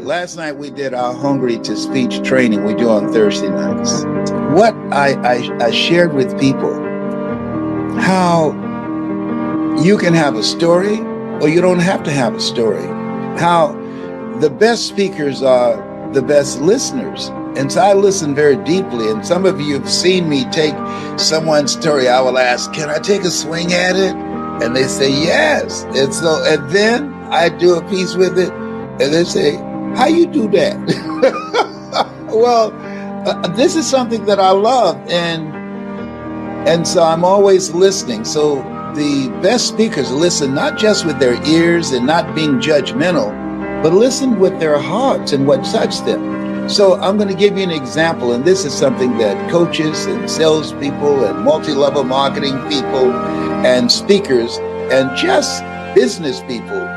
Last night we did our Hungry to Speech training we do on Thursday nights. What I shared with people, how you can have a story or you don't have to have a story. How the best speakers are the best listeners. And so I listen very deeply. And some of you have seen me take someone's story. I will ask, can I take a swing at it? And they say, yes. And then I do a piece with it. And they say, how you do that? Well, this is something that I love. And so I'm always listening. So the best speakers listen not just with their ears and not being judgmental, but listen with their hearts and what touched them. So I'm going to give you an example, and this is something that coaches and salespeople and multi-level marketing people and speakers and just business people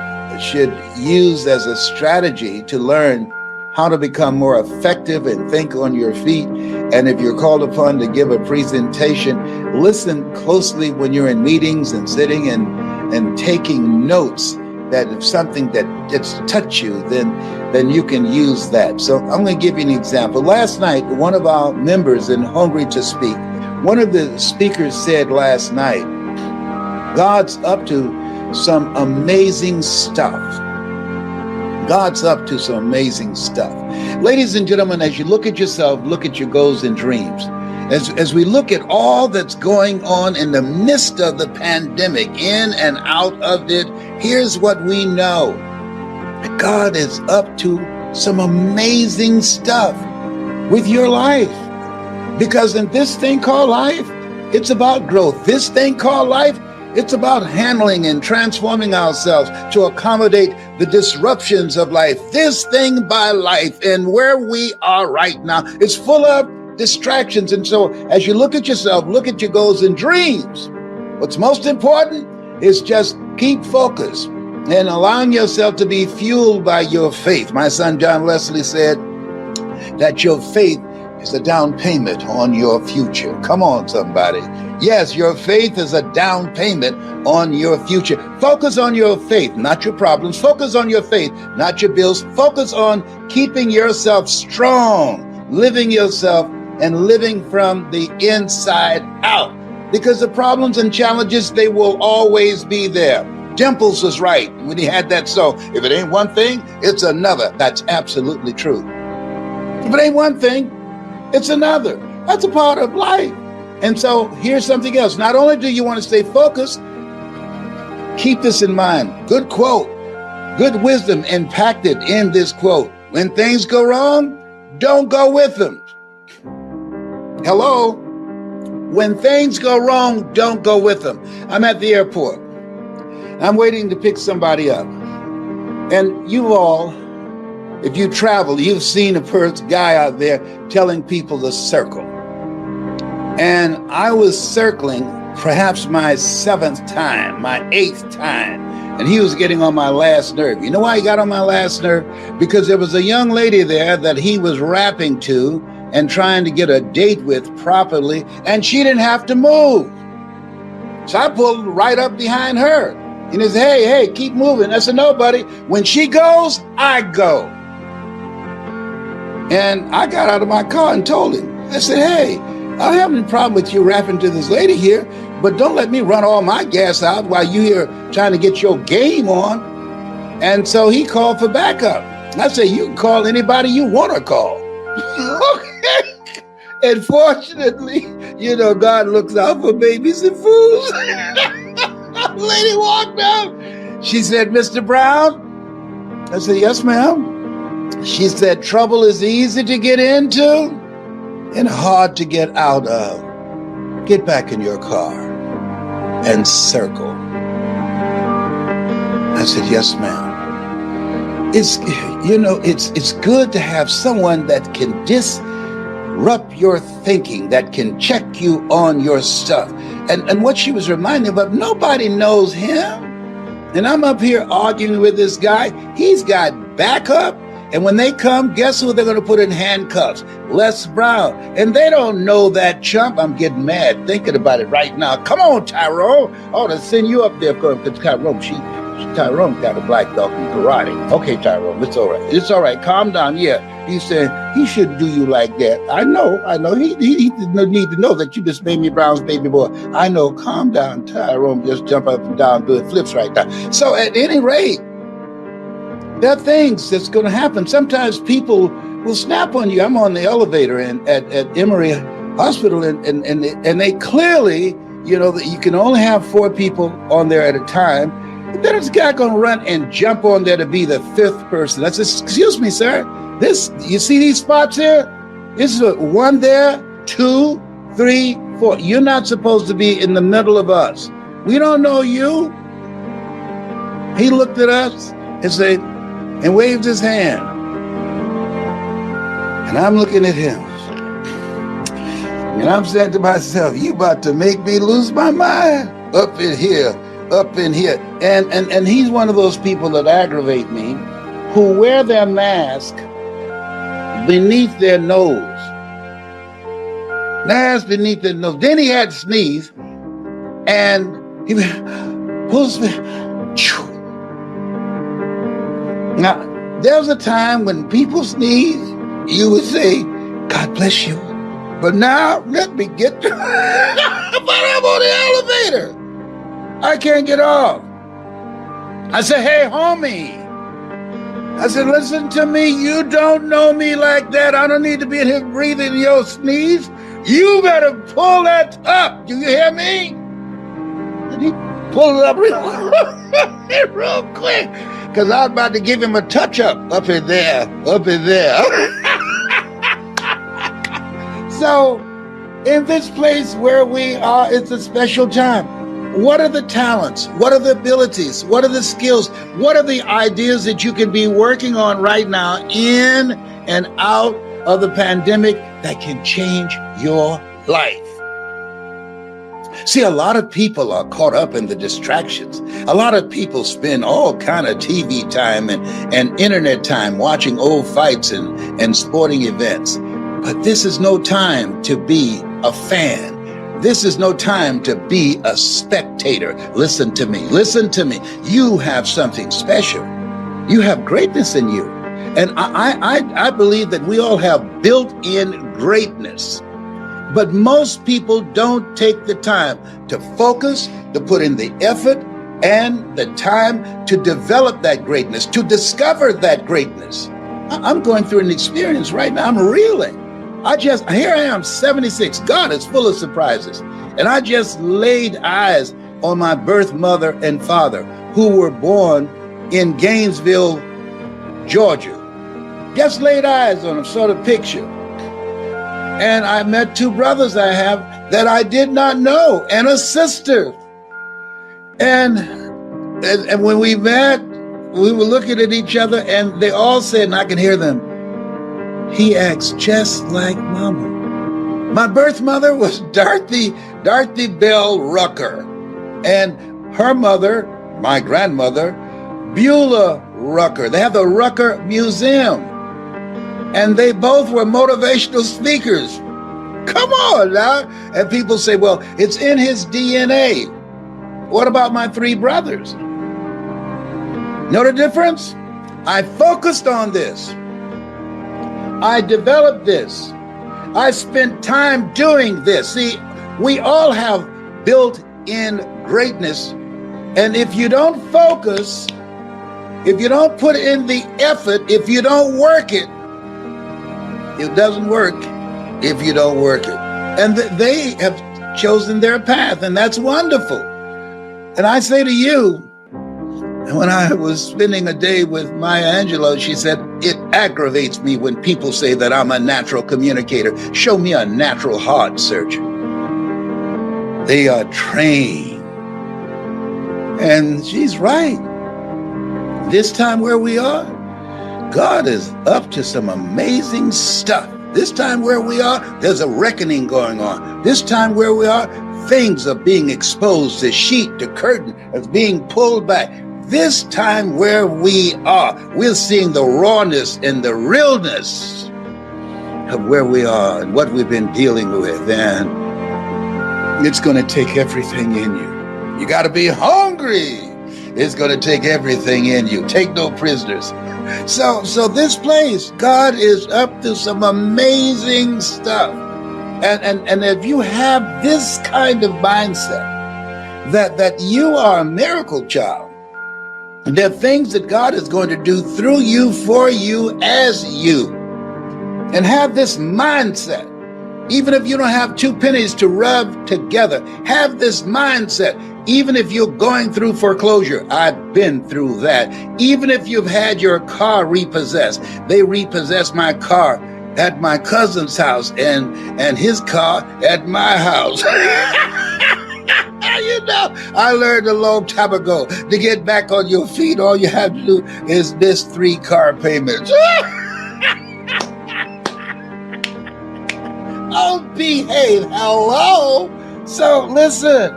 should use as a strategy to learn how to become more effective and think on your feet. And if you're called upon to give a presentation, listen closely when you're in meetings and sitting and taking notes. That if something that gets to touch you, then you can use that. So I'm going to give you an example. Last night, one of our members in Hungry to Speak, one of the speakers said last night, God's up to some amazing stuff. God's up to some amazing stuff. Ladies and gentlemen, as you look at yourself, look at your goals and dreams. As we look at all that's going on in the midst of the pandemic, in and out of it, here's what we know. God is up to some amazing stuff with your life. Because in this thing called life, it's about growth. This thing called life, it's about handling and transforming ourselves to accommodate the disruptions of life. This thing by life and where we are right now is full of distractions. And so as you look at yourself, look at your goals and dreams. What's most important is just keep focused and allowing yourself to be fueled by your faith. My son, John Leslie, said that your faith is a down payment on your future. Come on, somebody. Yes, your faith is a down payment on your future. Focus on your faith, not your problems. Focus on your faith, not your bills. Focus on keeping yourself strong, living yourself and living from the inside out. Because the problems and challenges, they will always be there. Dimples was right when he had that song. If it ain't one thing, it's another. That's absolutely true. If it ain't one thing, it's another. That's a part of life. And so here's something else. Not only do you want to stay focused, keep this in mind. Good quote, good wisdom impacted in this quote. When things go wrong, don't go with them. Hello? When things go wrong, don't go with them. I'm at the airport. I'm waiting to pick somebody up. And you all, if you travel, you've seen a guy out there telling people to circle. And I was circling perhaps my 7th time, my 8th time. And he was getting on my last nerve. You know why he got on my last nerve? Because there was a young lady there that he was rapping to and trying to get a date with properly, and she didn't have to move. So I pulled right up behind her. And he said, hey, keep moving. I said, no, buddy. When she goes, I go. And I got out of my car and told him. I said, hey, I don't have any problem with you rapping to this lady here, but don't let me run all my gas out while you here trying to get your game on. And so he called for backup. I said, you can call anybody you want to call. Okay. And fortunately, God looks out for babies and fools. Lady walked out. She said, Mr. Brown? I said, yes, ma'am. She said, trouble is easy to get into and hard to get out of. Get back in your car and circle. I said, yes, ma'am. It's good to have someone that can disrupt your thinking, that can check you on your stuff. And what she was reminding me of, nobody knows him. And I'm up here arguing with this guy. He's got backup. And when they come, guess who they're going to put in handcuffs? Les Brown. And they don't know that chump. I'm getting mad thinking about it right now. Come on, Tyrone. I ought to send you up there because Tyrone, Tyrone got a black belt in karate. Okay, Tyrone, it's all right. It's all right. Calm down. Yeah. He said, he shouldn't do you like that. I know. He didn't need to know that you just made me Brown's baby boy. I know. Calm down, Tyrone. Just jump up and down, doing flips right now. So at any rate, there are things that's going to happen. Sometimes people will snap on you. I'm on the elevator at Emory Hospital, and they clearly, that you can only have 4 people on there at a time. And then this guy going to run and jump on there to be the 5th person. I said, excuse me, sir. You see these spots here? This is 1 there, 2, 3, 4. You're not supposed to be in the middle of us. We don't know you. He looked at us and said, and waved his hand. And I'm looking at him. And I'm saying to myself, you about to make me lose my mind. Up in here. And he's one of those people that aggravate me, who wear their mask beneath their nose. Mask beneath their nose. Then he had to sneeze, and he pulls me. Now, there's a time when people sneeze, you would say, God bless you. But now, let me get to but I'm on the elevator. I can't get off. I said, hey, homie. I said, listen to me. You don't know me like that. I don't need to be in here breathing your sneeze. You better pull that up. Do you hear me? And he pulled it up real quick. Because I was about to give him a touch-up up in there. So, in this place where we are, it's a special time. What are the talents? What are the abilities? What are the skills? What are the ideas that you can be working on right now in and out of the pandemic that can change your life? See, a lot of people are caught up in the distractions. A lot of people spend all kind of TV time and internet time watching old fights and sporting events. But this is no time to be a fan. This is no time to be a spectator. Listen to me. You have something special. You have greatness in you. And I believe that we all have built-in greatness. But most people don't take the time to focus, to put in the effort and the time to develop that greatness, to discover that greatness. I'm going through an experience right now. I'm reeling. Here I am, 76. God is full of surprises. And I just laid eyes on my birth mother and father, who were born in Gainesville, Georgia. Just laid eyes on them, sort of picture. And I met 2 brothers I have that I did not know, and a sister. And when we met, we were looking at each other, and they all said, and I can hear them, he acts just like Mama. My birth mother was Dorothy Bell Rucker, and her mother, my grandmother, Beulah Rucker. They have the Rucker Museum. And they both were motivational speakers. Come on now. And people say, well, it's in his DNA. What about my 3 brothers? Know the difference? I focused on this. I developed this. I spent time doing this. See, we all have built-in greatness. And if you don't focus, if you don't put in the effort, if you don't work it, it doesn't work if you don't work it. And they have chosen their path, and that's wonderful. And I say to you, when I was spending a day with Maya Angelou, she said, it aggravates me when people say that I'm a natural communicator. Show me a natural heart surgeon. They are trained. And she's right. This time where we are, God is up to some amazing stuff. This time where we are, there's a reckoning going on. This time where we are, things are being exposed. The sheet, the curtain is being pulled back. This time where we are, we're seeing the rawness and the realness of where we are and what we've been dealing with. And it's going to take everything in you. You got to be hungry. it's going to take everything in you. Take no prisoners. So this place, God is up to some amazing stuff. And if you have this kind of mindset, that you are a miracle child, there are things that God is going to do through you, for you, as you. And have this mindset. Even if you don't have two pennies to rub together, have this mindset. Even if you're going through foreclosure, I've been through that. Even if you've had your car repossessed, they repossessed my car at my cousin's house and his car at my house. You know, I learned a long time ago, to get back on your feet, all you have to do is miss 3 car payments. Oh, behave. Hello. So listen,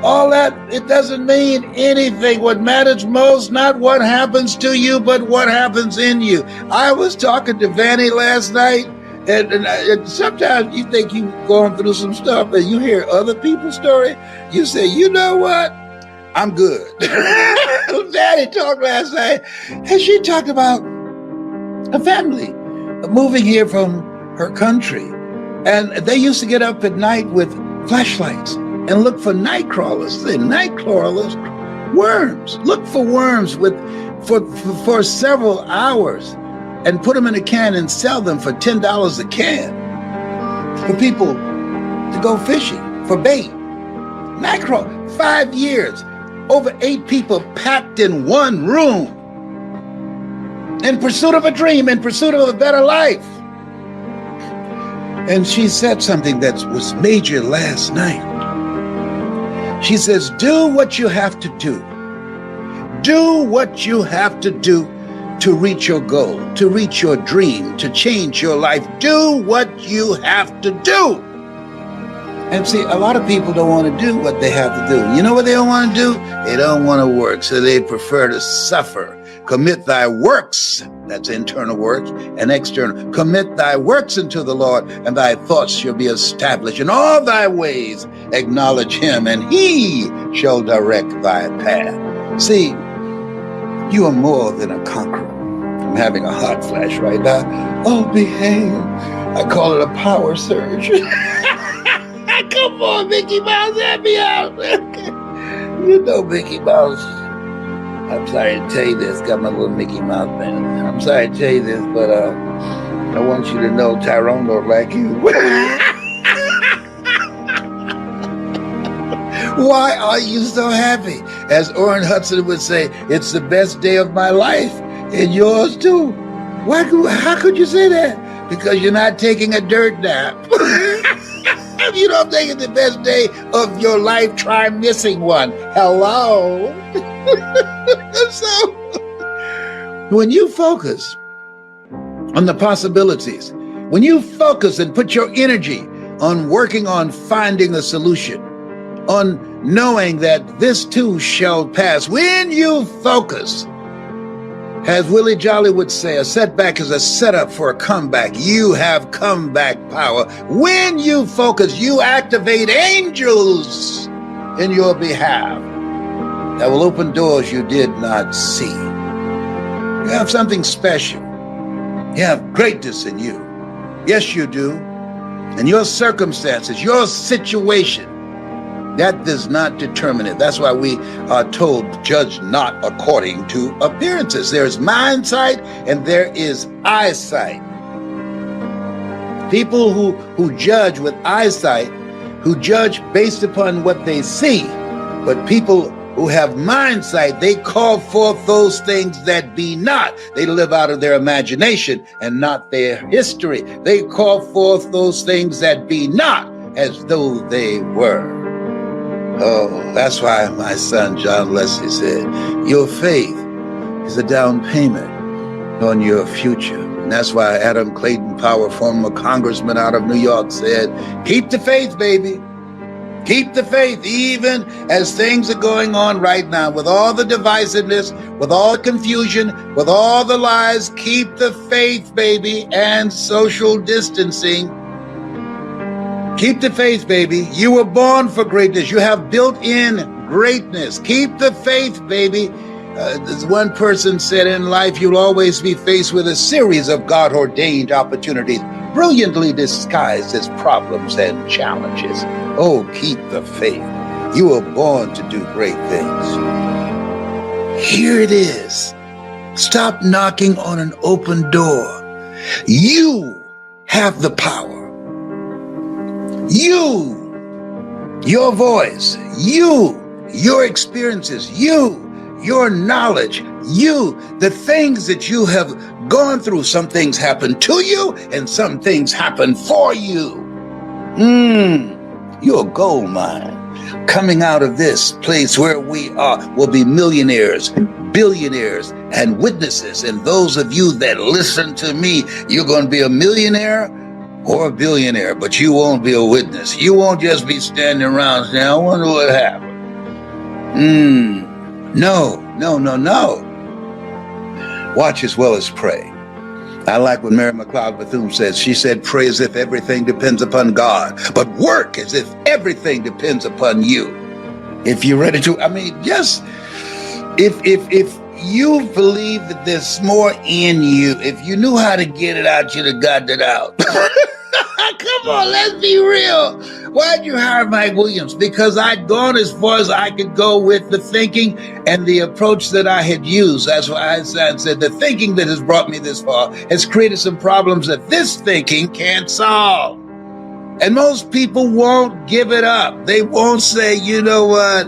all that, it doesn't mean anything. What matters most, not what happens to you, but what happens in you. I was talking to Vanny last night, and sometimes you think you're going through some stuff and you hear other people's story. You say, you know what? I'm good. Vanny talked last night, and she talked about a family moving here from her country. And they used to get up at night with flashlights and look for night crawlers. Night crawlers, worms. Look for worms for several hours and put them in a can and sell them for $10 a can for people to go fishing for bait. Night crawl, 5 years, over 8 people packed in one room in pursuit of a dream, in pursuit of a better life. And she said something that was major last night. She says, do what you have to do. Do what you have to do to reach your goal, to reach your dream, to change your life. Do what you have to do. And see, a lot of people don't want to do what they have to do. You know what they don't want to do? They don't want to work, so they prefer to suffer. Commit thy works, that's internal work, and external. Commit thy works unto the Lord, and thy thoughts shall be established. In all thy ways acknowledge him, and he shall direct thy path. See, you are more than a conqueror. I'm having a hot flash right now. Oh, behave. I call it a power surge. Come on, Mickey Mouse, help me out. You know Mickey Mouse. I'm sorry to tell you this, got my little Mickey Mouse man. I'm sorry to tell you this, but I want you to know Tyrone don't like you. Why are you so happy? As Orrin Hudson would say, it's the best day of my life, and yours too. How could you say that? Because you're not taking a dirt nap. If you don't think it's the best day of your life, try missing one. Hello? So, when you focus on the possibilities, when you focus and put your energy on working on finding a solution, on knowing that this too shall pass, when you focus, as Willie Jolly would say, a setback is a setup for a comeback. You have comeback power. When you focus, you activate angels in your behalf that will open doors you did not see. You have something special. You have greatness in you. Yes, you do. And your circumstances, your situation, that does not determine it. That's why we are told, judge not according to appearances. There is mind sight and there is eyesight. People who judge with eyesight, who judge based upon what they see, but people who have mind sight, they call forth those things that be not. They live out of their imagination and not their history. They call forth those things that be not as though they were. Oh, that's why my son John Leslie said, your faith is a down payment on your future. And that's why Adam Clayton Powell, former congressman out of New York, said, keep the faith, baby. Keep the faith, even as things are going on right now, with all the divisiveness, with all the confusion, with all the lies. Keep the faith, baby, and social distancing. Keep the faith, baby. You were born for greatness. You have built-in greatness. Keep the faith, baby. As one person said, in life, you'll always be faced with a series of God-ordained opportunities, brilliantly disguised as problems and challenges. Oh, keep the faith. You were born to do great things. Here it is. Stop knocking on an open door. You have the power. You, your voice, you, your experiences, you, your knowledge, you, the things that you have gone through. Some things happen to you and some things happen for you. You're a gold mine. Coming out of this place where we are will be millionaires, billionaires, and witnesses. And those of you that listen to me, you're going to be a millionaire or a billionaire, but you won't be a witness. You won't just be standing around saying, I wonder what happened. No. Watch as well as pray. I like what Mary McLeod Bethune says. She said, pray as if everything depends upon God, but work as if everything depends upon you. If you're ready to, if you believe that there's more in you, if you knew how to get it out, you'd have gotten it out. Come on, let's be real. Why'd you hire Mike Williams? Because I'd gone as far as I could go with the thinking and the approach that I had used. That's why I said the thinking that has brought me this far has created some problems that this thinking can't solve. And most people won't give it up. They won't say, you know what?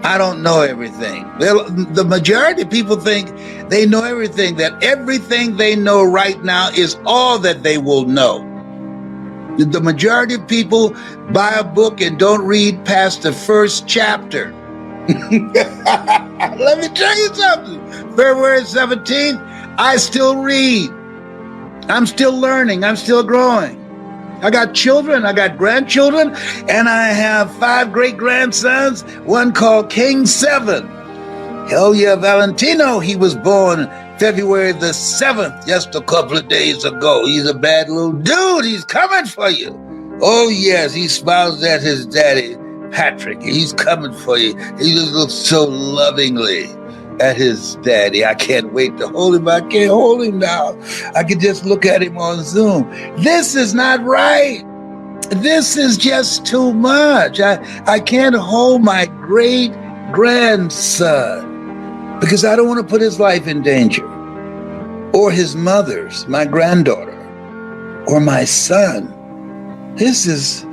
I don't know everything. The majority of people think they know everything, that everything they know right now is all that they will know. The majority of people buy a book and don't read past the first chapter. Let me tell you something. February 17th, I still read. I'm still learning. I'm still growing. I got children, I got grandchildren, and I have 5 great-grandsons, one called King 7. Hell yeah, Valentino, he was born February the 7th, just a couple of days ago. He's a bad little dude. He's coming for you. Oh, yes, he smiles at his daddy, Patrick. He's coming for you. He just looks so lovingly at his daddy. I can't wait to hold him. I can't hold him now. I can just look at him on Zoom. This is not right. This is just too much. I can't hold my great grandson because I don't want to put his life in danger, or his mother's, my granddaughter, or my son. This is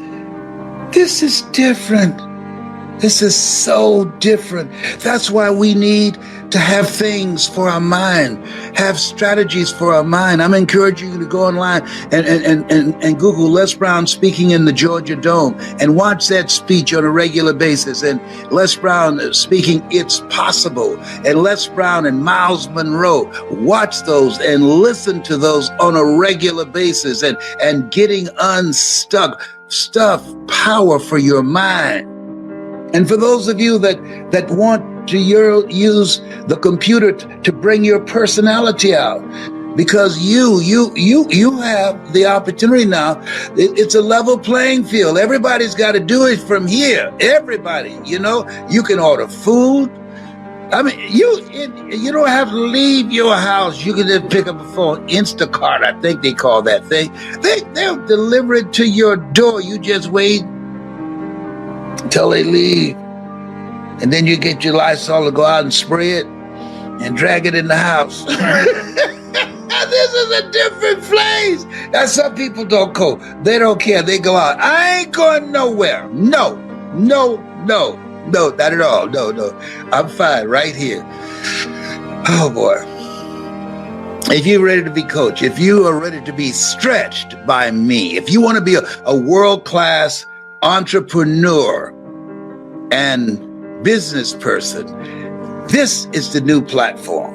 different. This is so different. That's why we need to have things for our mind, have strategies for our mind. I'm encouraging you to go online and Google Les Brown speaking in the Georgia Dome and watch that speech on a regular basis. And Les Brown speaking It's Possible, and Les Brown and Miles Monroe. Watch those and listen to those on a regular basis and getting unstuck. Stuff, power for your mind. And for those of you that want to use the computer to bring your personality out, because you have the opportunity now. It's a level playing field. Everybody's got to do it from here. Everybody, you can order food. I mean, you don't have to leave your house. You can just pick up a phone. Instacart, I think they call that thing. They'll deliver it to your door. You just wait until they leave. And then you get your Lysol to go out and spray it and drag it in the house. This is a different place. Now, some people don't go. They don't care. They go out. I ain't going nowhere. No, not at all. No. I'm fine right here. Oh, boy. If you're ready to be coached, if you are ready to be stretched by me, if you want to be a world-class entrepreneur and business person, this is the new platform.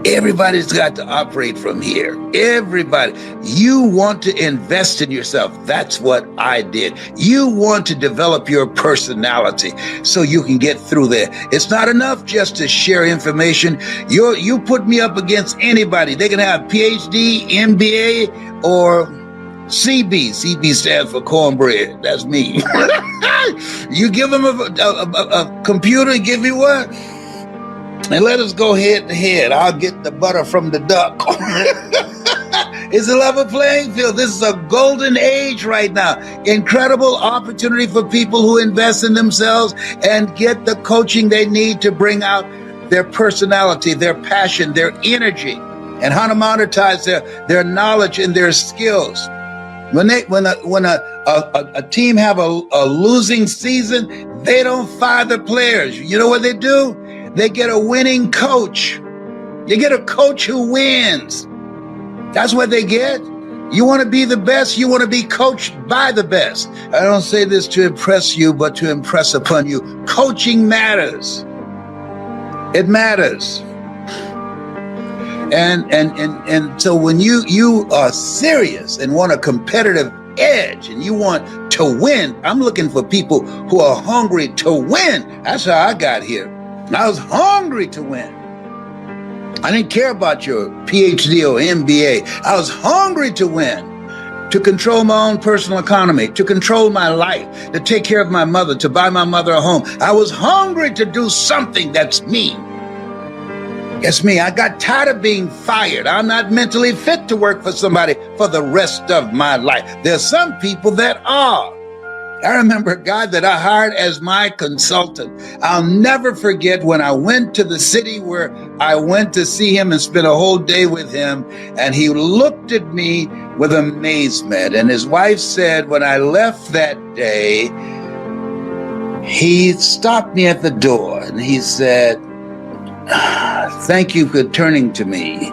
Everybody's got to operate from here. Everybody. You want to invest in yourself. That's what I did. You want to develop your personality so you can get through there. It's not enough just to share information. You put me up against anybody. They can have PhD, MBA, or CB stands for cornbread. That's me. You give them a computer, give me what? And let us go head to head. I'll get the butter from the duck. It's a level playing field. This is a golden age right now. Incredible opportunity for people who invest in themselves and get the coaching they need to bring out their personality, their passion, their energy, and how to monetize their knowledge and their skills. When a team have a losing season, they don't fire the players. You know what they do? They get a winning coach. You get a coach who wins. That's what they get. You want to be the best. You want to be coached by the best. I don't say this to impress you, but to impress upon you. Coaching matters. It matters. And so when you are serious and want a competitive edge and you want to win, I'm looking for people who are hungry to win. That's how I got here. I was hungry to win. I didn't care about your PhD or MBA. I was hungry to win, to control my own personal economy, to control my life, to take care of my mother, to buy my mother a home. I was hungry to do something that's me. It's me. I got tired of being fired. I'm not mentally fit to work for somebody for the rest of my life. There's some people that are. I remember a guy that I hired as my consultant. I'll never forget when I went to the city where I went to see him and spent a whole day with him. And he looked at me with amazement. And his wife said, when I left that day, he stopped me at the door and he said, "Thank you for turning to me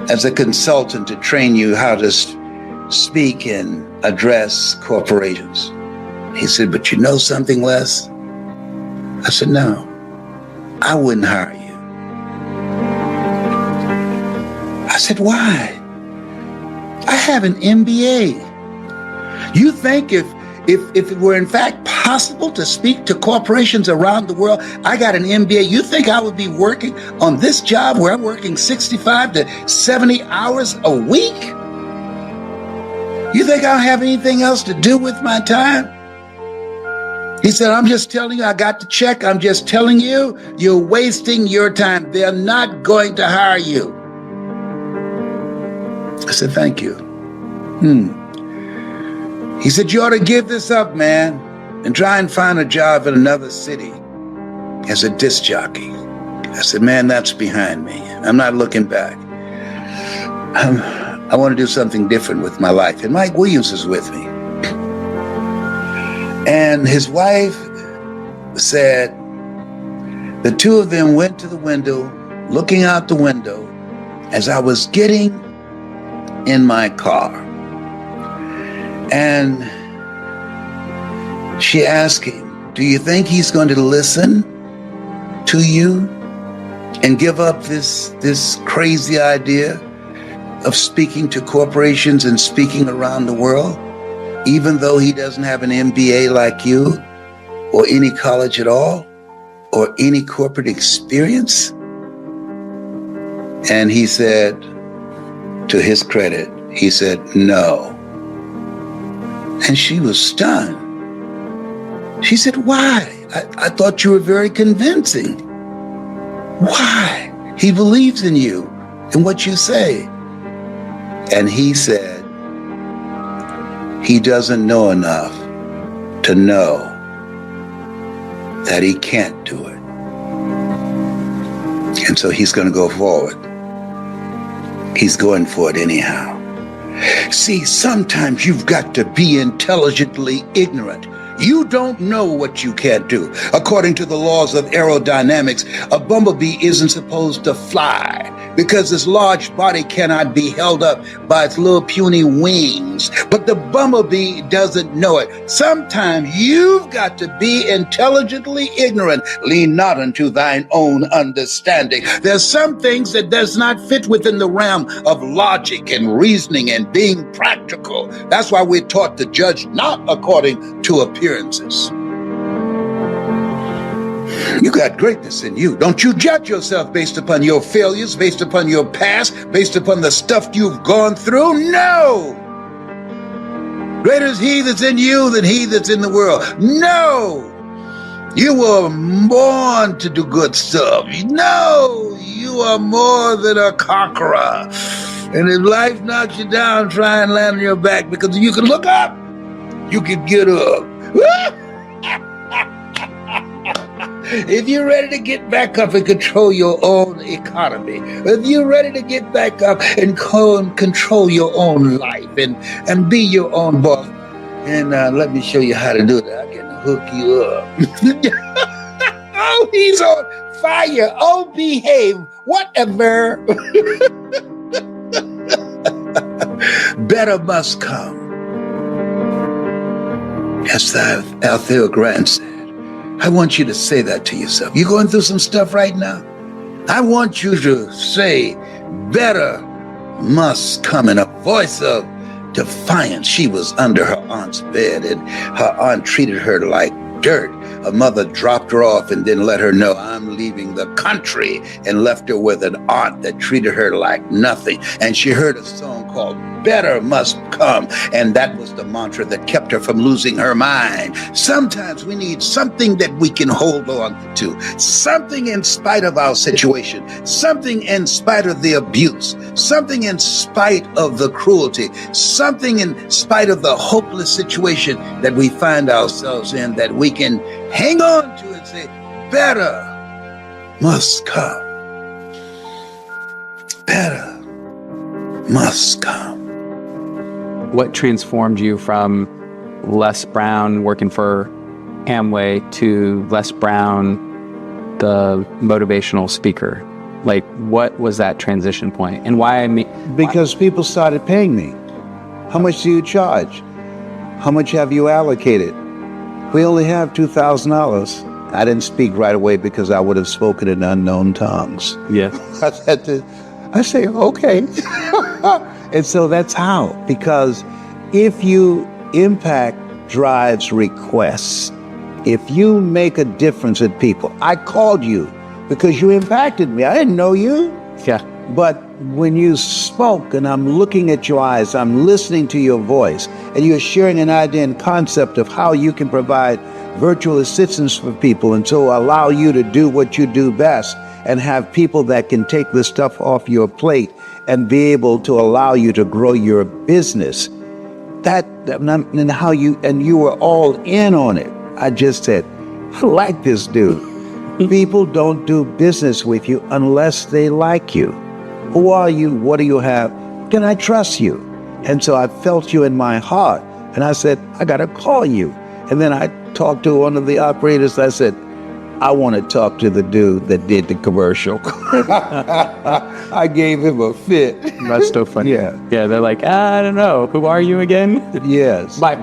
as a consultant to train you how to speak and address corporations." He said, "But you know something, Les?" I said, "No, I wouldn't hire you." I said, "Why? I have an MBA. You think if it were in fact possible to speak to corporations around the world, I got an MBA, you think I would be working on this job where I'm working 65 to 70 hours a week? You think I don't have anything else to do with my time?" He said, "I'm just telling you, I got the check. I'm just telling you, you're wasting your time. They're not going to hire you." I said, "Thank you." He said, "You ought to give this up, man, and try and find a job in another city as a disc jockey." I said, "Man, that's behind me. I'm not looking back. I want to do something different with my life." And Mike Williams is with me. And his wife said, the two of them went to the window, looking out the window as I was getting in my car. And she asked him, "Do you think he's going to listen to you and give up this crazy idea of speaking to corporations and speaking around the world, even though he doesn't have an MBA like you or any college at all or any corporate experience?" And he said, to his credit, he said, "No." And she was stunned. She said, "Why? I thought you were very convincing. Why? He believes in you and what you say." And he said, he doesn't know enough to know that he can't do it. And so he's going to go forward. He's going for it anyhow. See, sometimes you've got to be intelligently ignorant. You don't know what you can't do. According to the laws of aerodynamics, a bumblebee isn't supposed to fly because its large body cannot be held up by its little puny wings. But the bumblebee doesn't know it. Sometimes you've got to be intelligently ignorant. Lean not unto thine own understanding. There's some things that does not fit within the realm of logic and reasoning and being practical. That's why we're taught to judge not according to appearances. You got greatness in you. Don't you judge yourself based upon your failures, based upon your past, based upon the stuff you've gone through. No! Greater is he that's in you than he that's in the world. No! You were born to do good stuff. No! You are more than a conqueror. And if life knocks you down, try and land on your back, because you can look up, you can get up. If you're ready to get back up and control your own economy, if you're ready to get back up and control your own life and be your own boss, and let me show you how to do that. I can hook you up. Oh, he's on fire. Oh, behave. Whatever. Better must come. As Althea Grant said. I want you to say that to yourself. You're going through some stuff right now. I want you to say, better must come, in a voice of defiance. She was under her aunt's bed, and her aunt treated her like dirt. Her mother dropped her off and then let her know, I'm leaving the country, and left her with an aunt that treated her like nothing. And she heard a song called Better Must Come, and that was the mantra that kept her from losing her mind. Sometimes we need something that we can hold on to, something in spite of our situation, something in spite of the abuse, something in spite of the cruelty, something in spite of the hopeless situation that we find ourselves in, that we can hang on to and say, better must come. Better must come. What transformed you from Les Brown working for Amway to Les Brown, the motivational speaker? Like, what was that transition point, and why? Because people started paying me. How much do you charge? How much have you allocated? We only have $2,000. I didn't speak right away because I would have spoken in unknown tongues. Yeah. I say, okay. And so that's how, because if you impact drives requests, if you make a difference in people, I called you because you impacted me. I didn't know you. Yeah. But when you spoke and I'm looking at your eyes, I'm listening to your voice, and you're sharing an idea and concept of how you can provide virtual assistance for people, and so allow you to do what you do best and have people that can take this stuff off your plate and be able to allow you to grow your business. And how you were all in on it. I just said, I like this dude. People don't do business with you unless they like you. Who are you? What do you have? Can I trust you? And so I felt you in my heart. And I said, I got to call you. And then I talked to one of the operators. I said, I want to talk to the dude that did the commercial. I gave him a fit. That's so funny. Yeah. Yeah, they're like, I don't know. Who are you again? Yes. But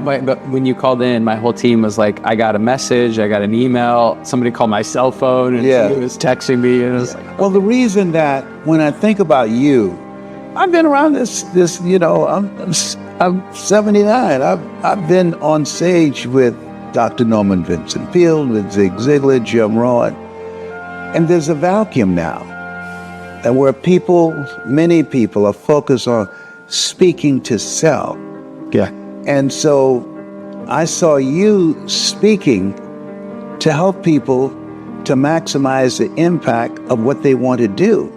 when you called in, my whole team was like, I got a message, I got an email, somebody called my cell phone, and Yeah. he was texting me, and it was like, Well, the reason that when I think about you, I've been around this, I'm 79. I've been on stage with Dr. Norman Vincent Peale, with Zig Ziglar, Jim Rohn. And there's a vacuum now, and where many people are focused on speaking to self. yeah. And so I saw you speaking to help people to maximize the impact of what they want to do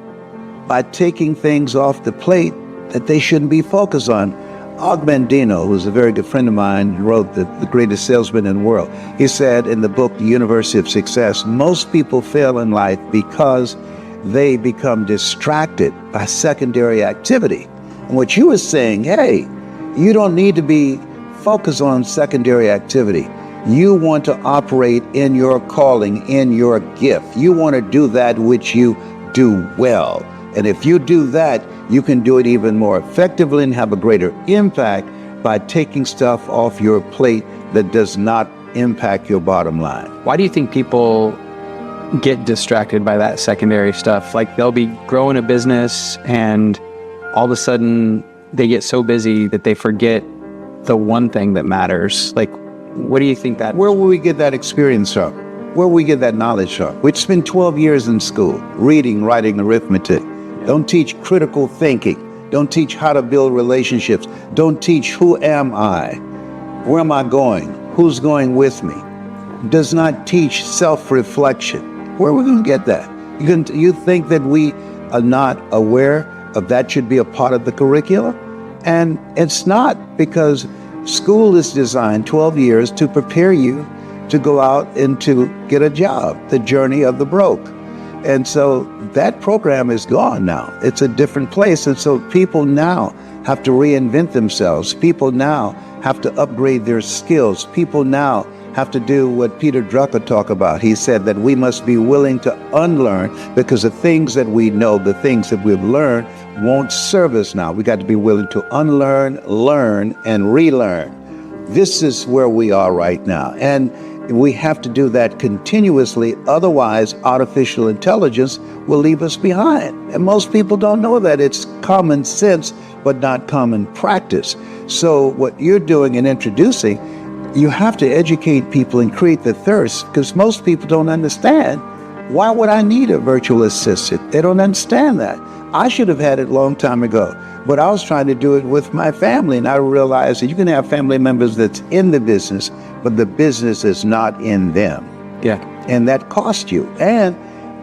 by taking things off the plate that they shouldn't be focused on. Og Mandino, who's a very good friend of mine, wrote The Greatest Salesman in the World. He said in the book, The University of Success, most people fail in life because they become distracted by secondary activity. And what you were saying, hey, you don't need to be focused on secondary activity. You want to operate in your calling, in your gift. You want to do that which you do well. And if you do that, you can do it even more effectively and have a greater impact by taking stuff off your plate that does not impact your bottom line. Why do you think people get distracted by that secondary stuff? Like, they'll be growing a business and all of a sudden they get so busy that they forget the one thing that matters. Like, what do you think that? Where will we get that experience from? Where will we get that knowledge from? We spent 12 years in school, reading, writing, arithmetic. Don't teach critical thinking. Don't teach how to build relationships. Don't teach who am I. Where am I going? Who's going with me? Does not teach self-reflection. Where are we going to get that? You think that we are not aware of that should be a part of the curriculum? And it's not, because school is designed 12 years to prepare you to go out and to get a job, the journey of the broke. And so that program is gone now. It's a different place. And so people now have to reinvent themselves. People now have to upgrade their skills. People now have to do what Peter Drucker talked about. He said that we must be willing to unlearn, because the things that we know, the things that we've learned won't serve us now. We got to be willing to unlearn, learn, and relearn. This is where we are right now. And we have to do that continuously. Otherwise, artificial intelligence will leave us behind. And most people don't know that. It's common sense, but not common practice. So what you're doing in introducing, you have to educate people and create the thirst, because most people don't understand. Why would I need a virtual assistant? They don't understand that. I should have had it a long time ago, but I was trying to do it with my family, and I realized that you can have family members that's in the business, but the business is not in them. Yeah. And that cost you. And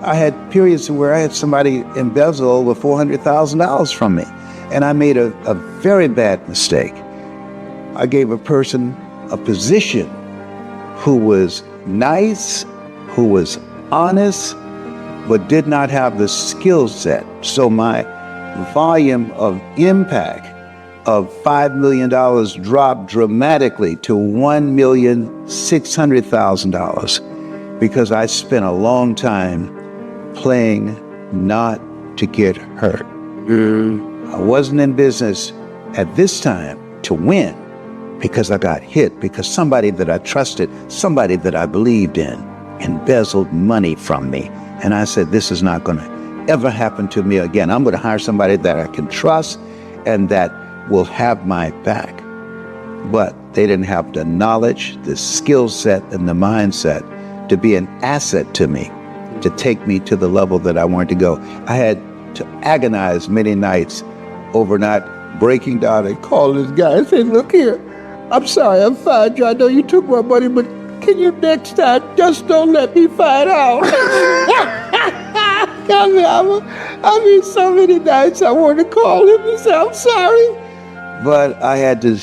I had periods where I had somebody embezzle over $400,000 from me, and I made a very bad mistake. I gave a person a position who was nice, who was honest, but did not have the skill set. So my volume of impact of $5 million dropped dramatically to $1,600,000, because I spent a long time playing not to get hurt. I wasn't in business at this time to win, because I got hit, because somebody that I trusted, somebody that I believed in, embezzled money from me. And I said, this is not going to ever happen to me again. I'm going to hire somebody that I can trust and that will have my back. But they didn't have the knowledge, the skill set, and the mindset to be an asset to me, to take me to the level that I wanted to go. I had to agonize many nights over not breaking down and calling this guy and saying, look here, I'm sorry, I'm fired you. I know you took my money, but can you next time just don't let me find out? I mean, so many nights I wanted to call him and say, I'm sorry. But I had to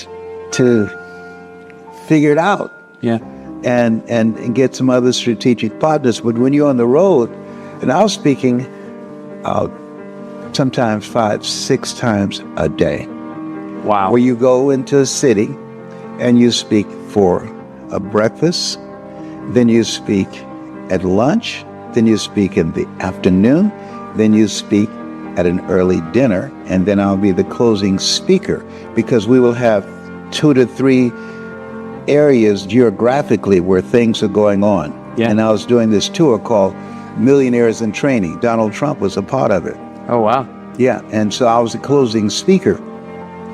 figure it out. Yeah. And get some other strategic partners. But when you're on the road, and I was speaking sometimes 5-6 times a day. Wow. Where you go into a city and you speak for a breakfast, then you speak at lunch, then you speak in the afternoon, then you speak at an early dinner, and then I'll be the closing speaker, because we will have 2 to 3 areas geographically where things are going on. Yeah. And I was doing this tour called Millionaires in Training. Donald Trump was a part of it. Oh, wow. Yeah, and so I was the closing speaker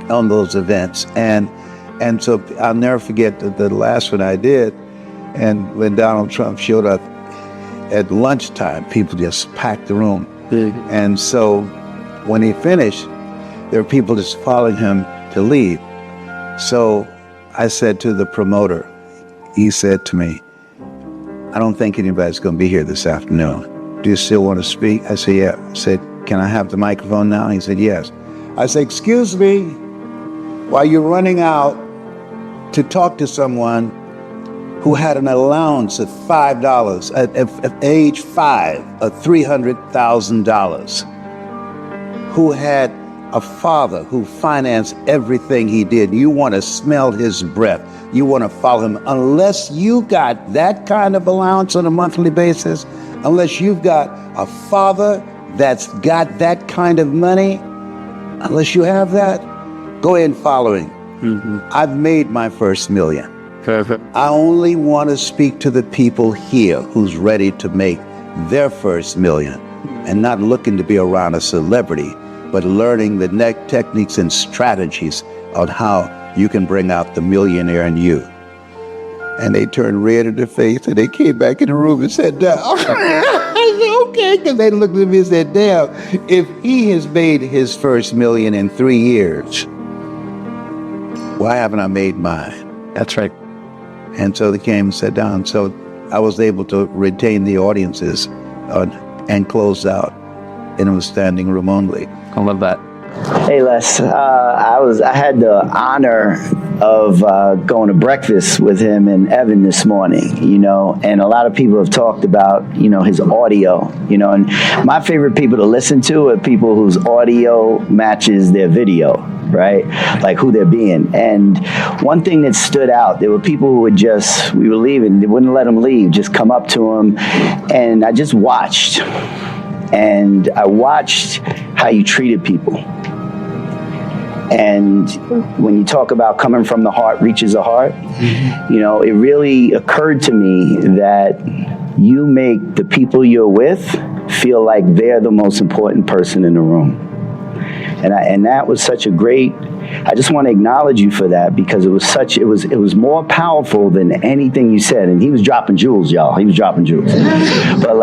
on those events. And so I'll never forget the last one I did. And when Donald Trump showed up at lunchtime, people just packed the room. Big. And so when he finished, there were people just following him to leave. So I said to the promoter, he said to me, I don't think anybody's going to be here this afternoon. Do you still want to speak? I said, yeah. I said, can I have the microphone now? He said, yes. I said, excuse me, while you're running out to talk to someone who had an allowance of $5, at age 5, of $300,000, who had a father who financed everything he did. You want to smell his breath. You want to follow him. Unless you got that kind of allowance on a monthly basis, unless you've got a father that's got that kind of money, unless you have that, go ahead and follow him. Mm-hmm. I've made my first million. Perfect. I only want to speak to the people here who's ready to make their first million and not looking to be around a celebrity, but learning the techniques and strategies on how you can bring out the millionaire in you. And they turned red in the face and they came back in the room and sat down. I said, okay, because they looked at me and said, damn, if he has made his first million in 3 years, why haven't I made mine? That's right. And so they came and sat down. So I was able to retain the audiences and close out in a standing room only. I love that. Hey Les, I had the honor of going to breakfast with him and Evan this morning, and a lot of people have talked about, his audio, and my favorite people to listen to are people whose audio matches their video, right? Like who they're being. And one thing that stood out, there were people who would we were leaving, they wouldn't let them leave, just come up to him, and I just watched. And I watched how you treated people. And when you talk about coming from the heart reaches the heart, it really occurred to me that you make the people you're with feel like they're the most important person in the room. And that was such a great, I just want to acknowledge you for that, because it was more powerful than anything you said. And he was dropping jewels, y'all. He was dropping jewels. But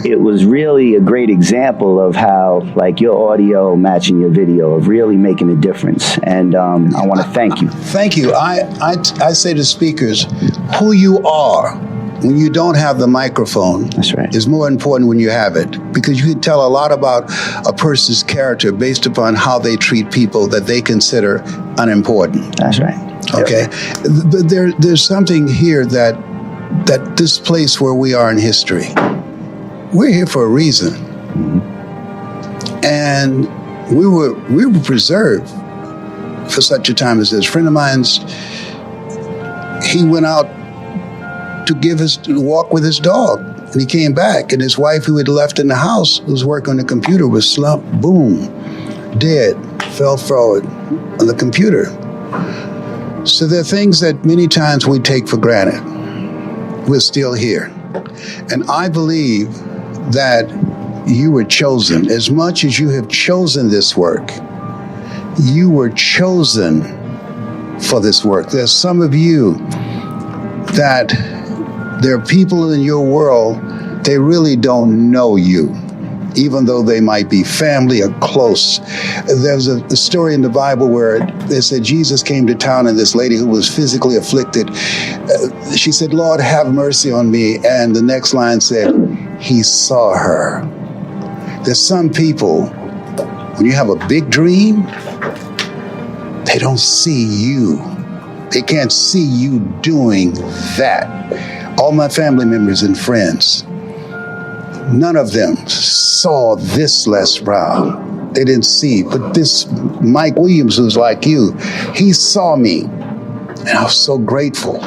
it was really a great example of how your audio matching your video of really making a difference. And I want to thank you. Thank you. I say to speakers, who you are when you don't have the microphone, that's right, is more important when you have it, because you can tell a lot about a person's character based upon how they treat people that they consider unimportant. That's right. Okay. Yep. But there's something here that this place where we are in history, we're here for a reason. Mm-hmm. And we were preserved for such a time as this. A friend of mine's, he went out to walk with his dog, and he came back, and his wife, who had left in the house, who was working on the computer, was slumped, boom, dead, fell forward on the computer. So there are things that many times we take for granted. We're still here. And I believe that you were chosen. As much as you have chosen this work, you were chosen for this work. There's some of you that there are people in your world, they really don't know you, even though they might be family or close. There's a story in the Bible where they said Jesus came to town, and this lady who was physically afflicted, she said, "Lord, have mercy on me." And the next line said, he saw her. There's some people, when you have a big dream, they don't see you. They can't see you doing that. All my family members and friends, none of them saw this Les Brown. They didn't see. But this Mike Williams, who's like you, he saw me. And I was so grateful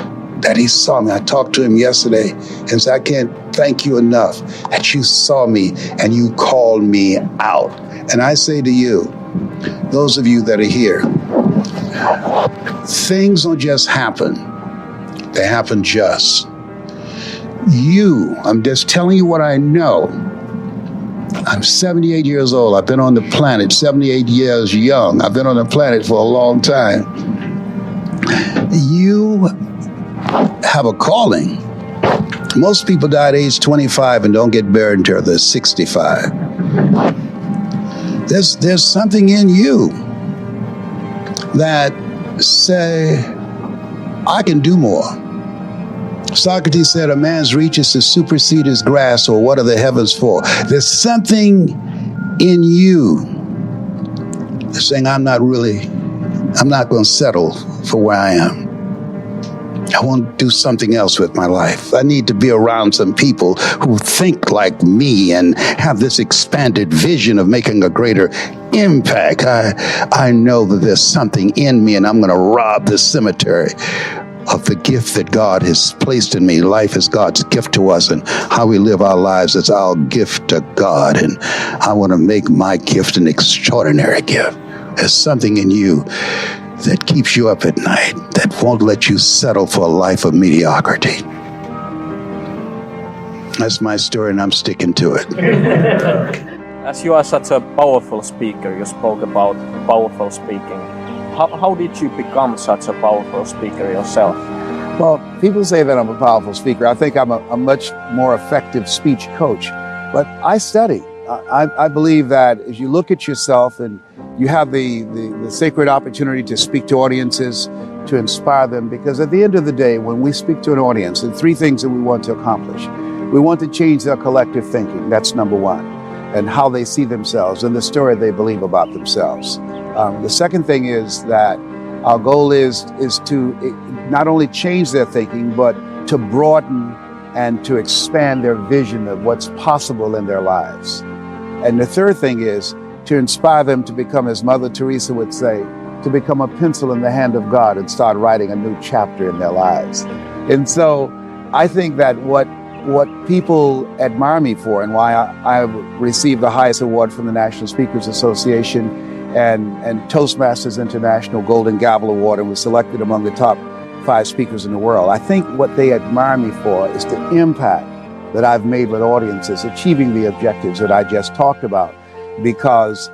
that he saw me. I talked to him yesterday and said, I can't thank you enough that you saw me and you called me out. And I say to you, those of you that are here, things don't just happen. They happen just. I'm just telling you what I know. I'm 78 years old. I've been on the planet 78 years young. I've been on the planet for a long time. You have a calling. Most people die at age 25 and don't get buried until they're 65. There's something in you that say, I can do more. Socrates said, a man's reach is to supersede his grasp, or what are the heavens for? There's something in you that's saying, I'm not going to settle for where I am. I want to do something else with my life. I need to be around some people who think like me and have this expanded vision of making a greater impact. I know that there's something in me, and I'm going to rob the cemetery of the gift that God has placed in me. Life is God's gift to us, and how we live our lives is our gift to God. And I want to make my gift an extraordinary gift. There's something in you that keeps you up at night, that won't let you settle for a life of mediocrity. That's my story, and I'm sticking to it. As you are such a powerful speaker, you spoke about powerful speaking. How did you become such a powerful speaker yourself? Well, people say that I'm a powerful speaker. I think I'm a much more effective speech coach. But I study. I believe that as you look at yourself and you have the sacred opportunity to speak to audiences, to inspire them, because at the end of the day, when we speak to an audience, there are three things that we want to accomplish. We want to change their collective thinking. That's number one, and how they see themselves and the story they believe about themselves. The second thing is that our goal is to not only change their thinking, but to broaden and to expand their vision of what's possible in their lives. And the third thing is to inspire them to become, as Mother Teresa would say, to become a pencil in the hand of God and start writing a new chapter in their lives. And so I think that what people admire me for, and why I received the highest award from the National Speakers Association and Toastmasters International Golden Gavel Award, and was selected among the top 5 speakers in the world. I think what they admire me for is the impact that I've made with audiences, achieving the objectives that I just talked about. Because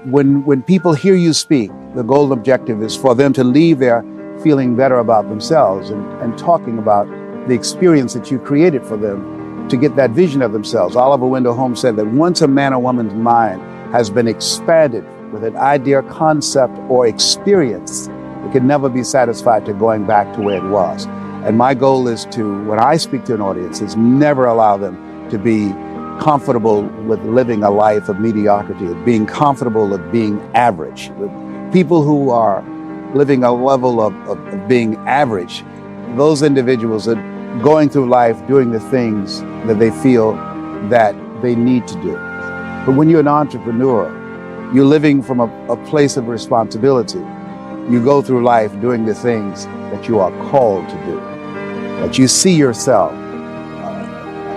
when people hear you speak, the golden objective is for them to leave there feeling better about themselves and talking about the experience that you created for them to get that vision of themselves. Oliver Wendell Holmes said that once a man or woman's mind has been expanded with an idea, concept, or experience, it can never be satisfied to going back to where it was. And my goal is to, when I speak to an audience, is never allow them to be comfortable with living a life of mediocrity, of being comfortable with being average. People who are living a level of being average, those individuals are going through life doing the things that they feel that they need to do. But when you're an entrepreneur, you're living from a place of responsibility. You go through life doing the things that you are called to do, that you see yourself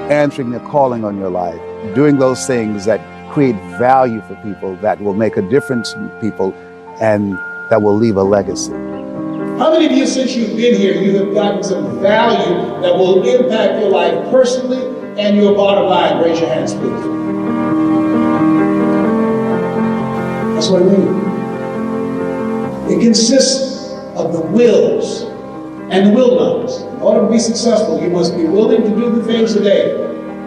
answering the calling on your life, doing those things that create value for people, that will make a difference in people, and that will leave a legacy. How many of you, since you've been here, you have gotten some value that will impact your life personally and your bottom line? Raise your hands, please. That's what I mean. It consists of the wills and the will nots. In order to be successful, you must be willing to do the things today.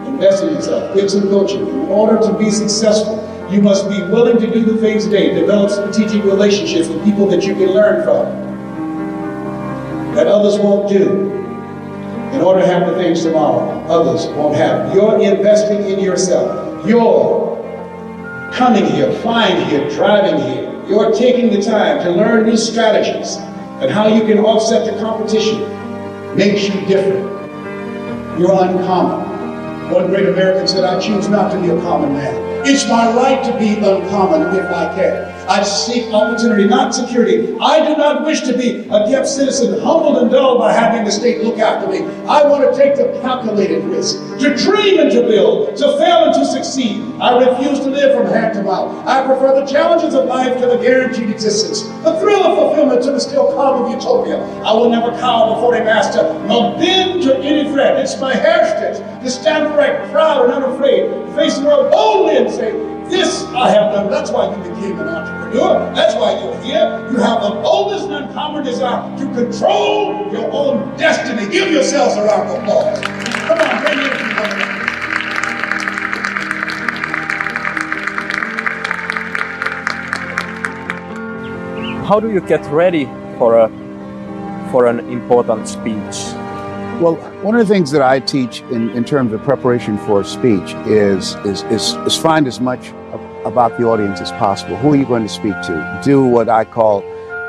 Invest in yourself, get some coaching. In order to be successful, you must be willing to do the things today. Develop strategic relationships with people that you can learn from, that others won't do. In order to have the things tomorrow, others won't have. You're investing in yourself. You're coming here, flying here, driving here. You're taking the time to learn new strategies and how you can offset the competition. Makes you different. You're uncommon. One great American said, "I choose not to be a common man. It's my right to be uncommon if I can. I seek opportunity, not security. I do not wish to be a kept citizen, humbled and dull by having the state look after me. I want to take the calculated risk, to dream and to build, to fail and to succeed. I refuse to live from hand to mouth. I prefer the challenges of life to the guaranteed existence, the thrill of fulfillment to the still calm of utopia. I will never cower before a master, nor bend to any threat. It's my heritage to stand erect, proud and unafraid, face the world boldly and say, this I have done." That's why you became an entrepreneur. That's why you're here. You have the boldest and uncommon desire to control your own destiny. Give yourselves a round of applause. Come on, bring it in. How do you get ready for an important speech? Well, one of the things that I teach in terms of preparation for a speech is find as much about the audience as possible. Who are you going to speak to? Do what I call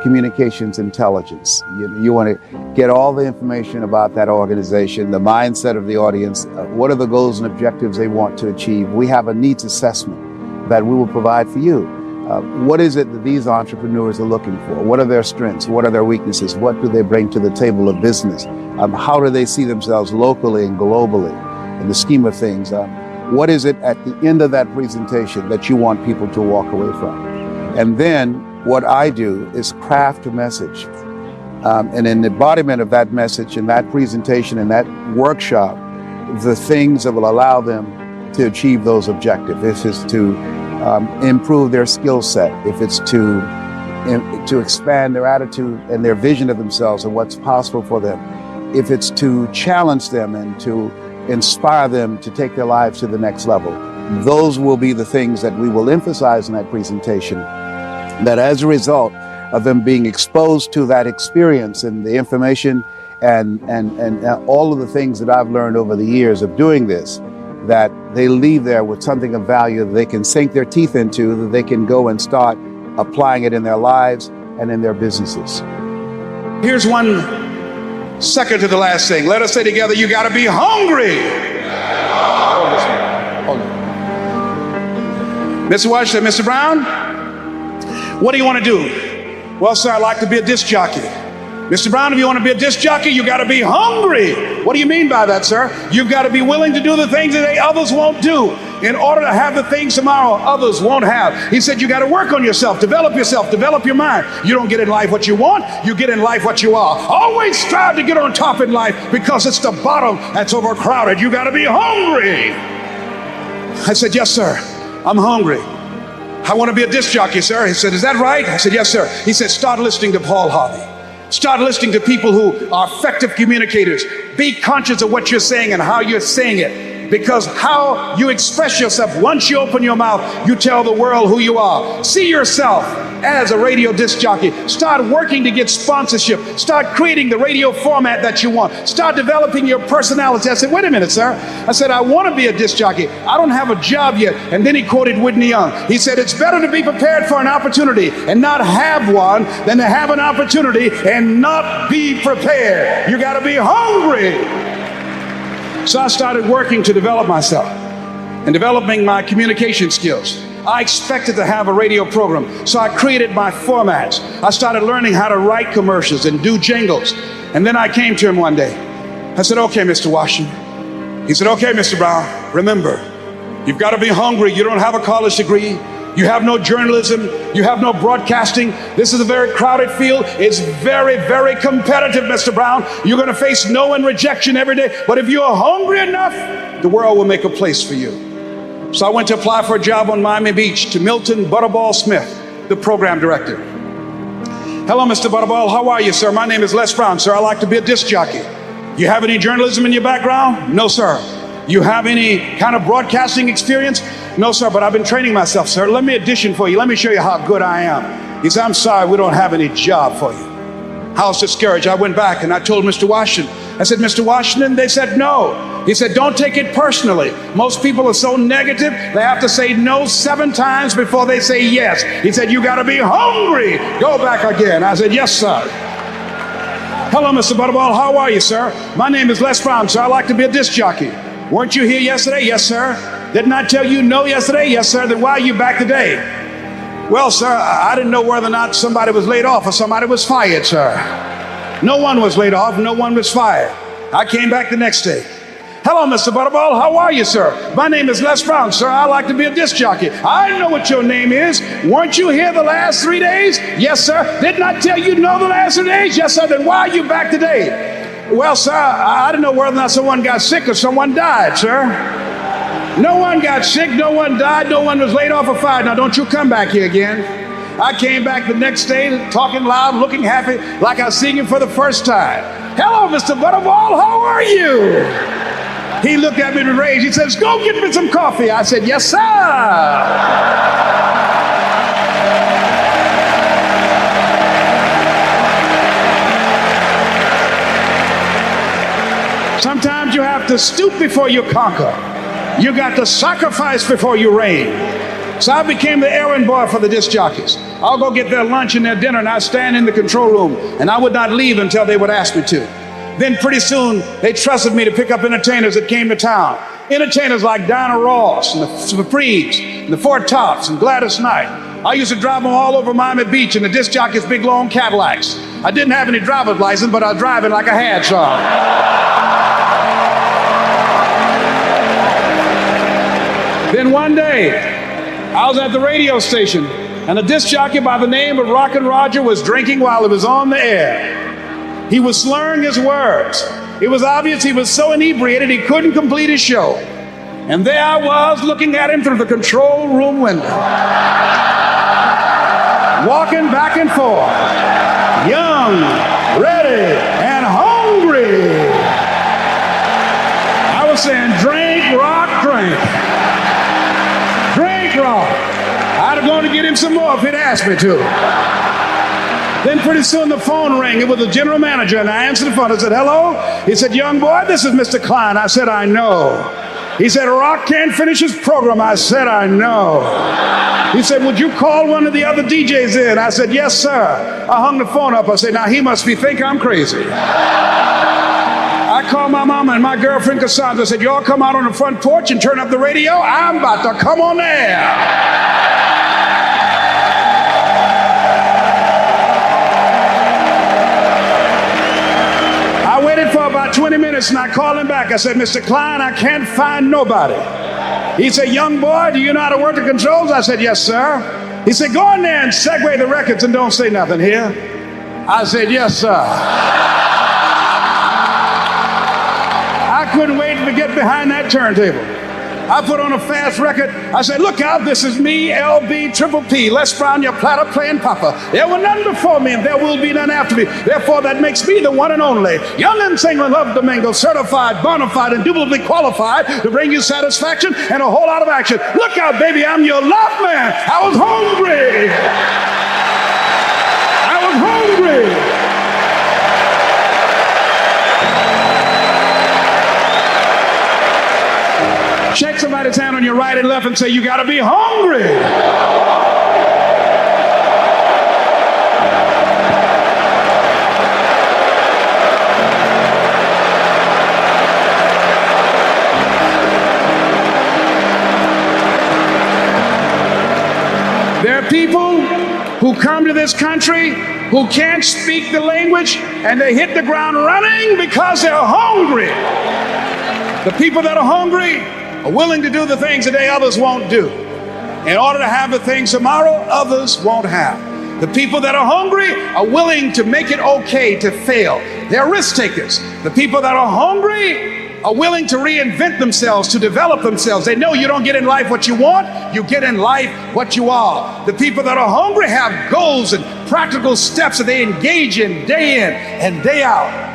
communications intelligence. You want to get all the information about that organization, the mindset of the audience, what are the goals and objectives they want to achieve. We have a needs assessment that we will provide for you. What is it that these entrepreneurs are looking for? What are their strengths? What are their weaknesses? What do they bring to the table of business? How do they see themselves locally and globally in the scheme of things? What is it at the end of that presentation that you want people to walk away from? And then what I do is craft a message. And in the embodiment of that message and that presentation and that workshop, the things that will allow them to achieve those objectives. This is to improve their skill set, if it's to expand their attitude and their vision of themselves and what's possible for them, if it's to challenge them and to inspire them to take their lives to the next level. Those will be the things that we will emphasize in that presentation. that as a result of them being exposed to that experience and the information and all of the things that I've learned over the years of doing this, that they leave there with something of value that they can sink their teeth into, that they can go and start applying it in their lives and in their businesses. Here's one second to the last thing. Let us say together, you got to be hungry. Hold on. Mr. Washington, Mr. Brown, what do you want to do? Well, sir, I'd like to be a disc jockey. Mr. Brown, if you want to be a disc jockey, you got to be hungry. What do you mean by that, sir? You've got to be willing to do the things that others won't do in order to have the things tomorrow others won't have. He said you got to work on yourself, develop your mind. You don't get in life what you want, you get in life what you are. Always strive to get on top in life because it's the bottom that's overcrowded. You got to be hungry. I said, yes, sir, I'm hungry. I want to be a disc jockey, sir. He said, is that right? I said, yes, sir. He said, start listening to Paul Harvey. Start listening to people who are effective communicators. Be conscious of what you're saying and how you're saying it. Because how you express yourself, once you open your mouth, you tell the world who you are. See yourself as a radio disc jockey. Start working to get sponsorship. Start creating the radio format that you want. Start developing your personality. I said, wait a minute, sir. I said, I want to be a disc jockey. I don't have a job yet. And then he quoted Whitney Young. He said, it's better to be prepared for an opportunity and not have one than to have an opportunity and not be prepared. You got to be hungry. So I started working to develop myself and developing my communication skills. I expected to have a radio program, so I created my formats. I started learning how to write commercials and do jingles. And then I came to him one day. I said, okay, Mr. Washington. He said, okay, Mr. Brown, remember, you've got to be hungry. You don't have a college degree. You have no journalism. You have no broadcasting. This is a very crowded field. It's very, very competitive, Mr. Brown. You're going to face no and rejection every day. But if you're hungry enough, the world will make a place for you. So I went to apply for a job on Miami Beach to Milton Butterball Smith, the program director. Hello, Mr. Butterball. How are you, sir? My name is Les Brown, sir. I like to be a disc jockey. You have any journalism in your background? No, sir. You have any kind of broadcasting experience? No, sir, but I've been training myself, sir. Let me audition for you. Let me show you how good I am. He said, I'm sorry, we don't have any job for you. I was discouraged. I went back and I told Mr. Washington. I said, Mr. Washington, they said no. He said, don't take it personally. Most people are so negative, they have to say no 7 times before they say yes. He said, you got to be hungry. Go back again. I said, yes, sir. Hello, Mr. Butterball. How are you, sir? My name is Les Brown, sir. I like to be a disc jockey. Weren't you here yesterday? Yes, sir. Didn't I tell you no yesterday? Yes, sir. Then why are you back today? Well, sir, I didn't know whether or not somebody was laid off or somebody was fired, sir. No one was laid off. No one was fired. I came back the next day. Hello, Mr. Butterball. How are you, sir? My name is Les Brown, sir. I like to be a disc jockey. I know what your name is. Weren't you here the last 3 days? Yes, sir. Didn't I tell you no the last 3 days? Yes, sir. Then why are you back today? Well, sir, I didn't know whether or not someone got sick or someone died, sir. No one got sick, no one died, no one was laid off or fired. Now, don't you come back here again. I came back the next day talking loud, looking happy, like I was seeing him for the first time. Hello, Mr. Butterball, how are you? He looked at me with rage. He says, go get me some coffee. I said, yes, sir. Sometimes you have to stoop before you conquer. You got to sacrifice before you reign. So I became the errand boy for the disc jockeys. I'll go get their lunch and their dinner, and I'd stand in the control room, and I would not leave until they would ask me to. Then pretty soon, they trusted me to pick up entertainers that came to town. Entertainers like Diana Ross, and the Supremes, and the Four Tops, and Gladys Knight. I used to drive them all over Miami Beach in the disc jockeys' big, long Cadillacs. I didn't have any driver's license, but I was driving like I had some. Then one day, I was at the radio station, and a disc jockey by the name of Rockin' Roger was drinking while he was on the air. He was slurring his words. It was obvious he was so inebriated he couldn't complete his show. And there I was looking at him through the control room window, walking back and forth, young, ready, and hungry. I was saying, drink, rock, drink. Drink, rock. I'd I'd go to get him some more if he'd asked me to. Then pretty soon the phone rang. It was the general manager, and I answered the phone. I said, hello? He said, young boy, this is Mr. Klein. I said, I know. He said, Rock can't finish his program. I said, I know. He said, would you call one of the other DJs in? I said, yes, sir. I hung the phone up. I said, now he must think I'm crazy. I called my mama and my girlfriend Cassandra. I said, y'all come out on the front porch and turn up the radio. I'm about to come on air. I waited for about 20 minutes and I called him back. I said, Mr. Klein, I can't find nobody. He said, young boy, do you know how to work the controls? I said, yes, sir. He said, go in there and segue the records and don't say nothing here. I said, yes, sir. I couldn't wait to get behind that turntable. I put on a fast record. I said, look out, this is me, LB, Triple P, Les Brown, your platter playing papa. There were none before me and there will be none after me. Therefore, that makes me the one and only. Young and single, love Domingo, certified, bona fide, indubitably qualified to bring you satisfaction and a whole lot of action. Look out, baby, I'm your love man. I was hungry. I was hungry. Shake somebody's hand on your right and left and say, you gotta be hungry. There are people who come to this country who can't speak the language and they hit the ground running because they're hungry. The people that are hungry are willing to do the things today others won't do. In order to have the things tomorrow others won't have. The people that are hungry are willing to make it okay to fail. They're risk takers. The people that are hungry are willing to reinvent themselves, to develop themselves. They know you don't get in life what you want, you get in life what you are. The people that are hungry have goals and practical steps that they engage in day and day out.